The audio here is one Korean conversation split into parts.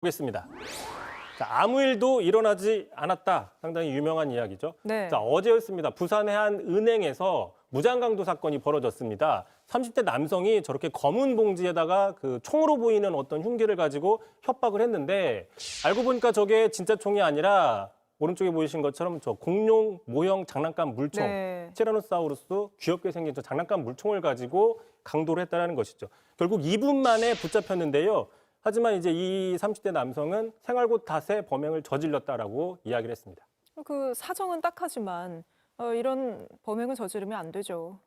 보겠습니다. 자, 아무 일도 일어나지 않았다. 상당히 유명한 이야기죠. 네. 자, 어제였습니다. 부산의 한 은행에서 무장강도 사건이 벌어졌습니다. 30대 남성이 저렇게 검은 봉지에다가 그 총으로 보이는 어떤 흉기를 가지고 협박을 했는데 알고 보니까 저게 진짜 총이 아니라 오른쪽에 보이신 것처럼 저 공룡 모형 장난감 물총, 네. 티라노사우루스 귀엽게 생긴 저 장난감 물총을 가지고 강도를 했다는 것이죠. 결국 2분 만에 붙잡혔는데요. 하지만 이제 이 30대 남성은 생활고 탓에 범행을 저질렀다라고 이야기를 했습니다. 그 사정은 딱하지만 이런 범행을 저지르면 안 되죠.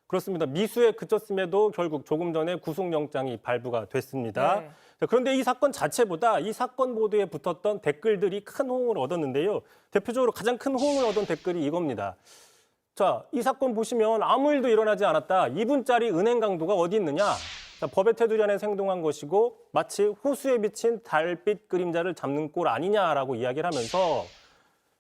그렇습니다. 미수에 그쳤음에도 결국 조금 전에 구속영장이 발부가 됐습니다. 네. 자, 그런데 이 사건 자체보다 이 사건 보도에 붙었던 댓글들이 큰 호응을 얻었는데요. 대표적으로 가장 큰 호응을 얻은 댓글이 이겁니다. 자, 이 사건 보시면 아무 일도 일어나지 않았다. 2분짜리 은행 강도가 어디 있느냐? 자, 법의 테두리 안에 생동한 것이고 마치 호수에 비친 달빛 그림자를 잡는 꼴 아니냐라고 이야기를 하면서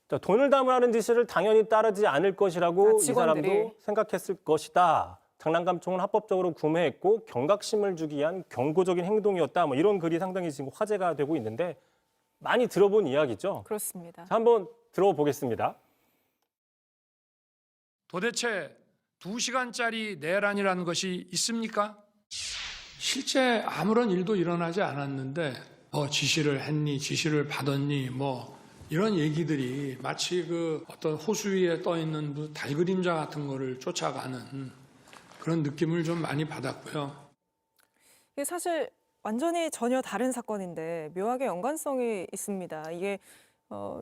자, 돈을 담으라는 지시를 당연히 따르지 않을 것이라고 이 직원들이. 사람도 생각했을 것이다. 장난감총은 합법적으로 구매했고 경각심을 주기 위한 경고적인 행동이었다. 뭐 이런 글이 상당히 지금 화제가 되고 있는데 많이 들어본 이야기죠. 그렇습니다. 자, 한번 들어보겠습니다. 도대체 2시간짜리 내란이라는 것이 있습니까? 실제 아무런 일도 일어나지 않았는데 지시를 했니, 지시를 받았니, 이런 얘기들이 마치 그 어떤 호수 위에 떠 있는 무슨 달 그림자 같은 거를 쫓아가는 그런 느낌을 좀 많이 받았고요. 이게 사실 완전히 전혀 다른 사건인데 묘하게 연관성이 있습니다. 이게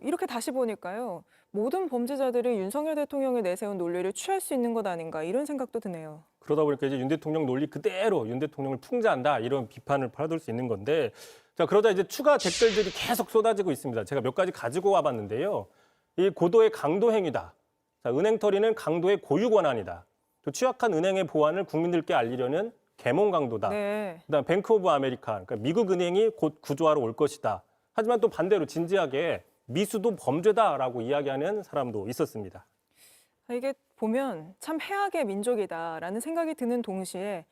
이렇게 다시 보니까요. 모든 범죄자들이 윤석열 대통령이 내세운 논리를 취할 수 있는 것 아닌가 이런 생각도 드네요. 그러다 보니까 이제 윤 대통령 논리 그대로 윤 대통령을 풍자한다 이런 비판을 받을 수 있는 건데 자 그러다 이제 추가 댓글들이 계속 쏟아지고 있습니다. 제가 몇 가지 가지고 와봤는데요. 이 고도의 강도 행위다. 자, 은행털이는 강도의 고유 권한이다. 또 취약한 은행의 보안을 국민들께 알리려는 계몽 강도다. 네. 그다음 뱅크 오브 아메리카, 그러니까 미국 은행이 곧 구조하러 올 것이다. 하지만 또 반대로 진지하게 미수도 범죄다라고 이야기하는 사람도 있었습니다. 이게 보면 참 해악의 민족이다라는 생각이 드는 동시에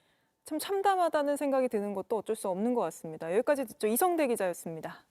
참 참담하다는 생각이 드는 것도 어쩔 수 없는 것 같습니다. 여기까지 듣죠. 이성대 기자였습니다.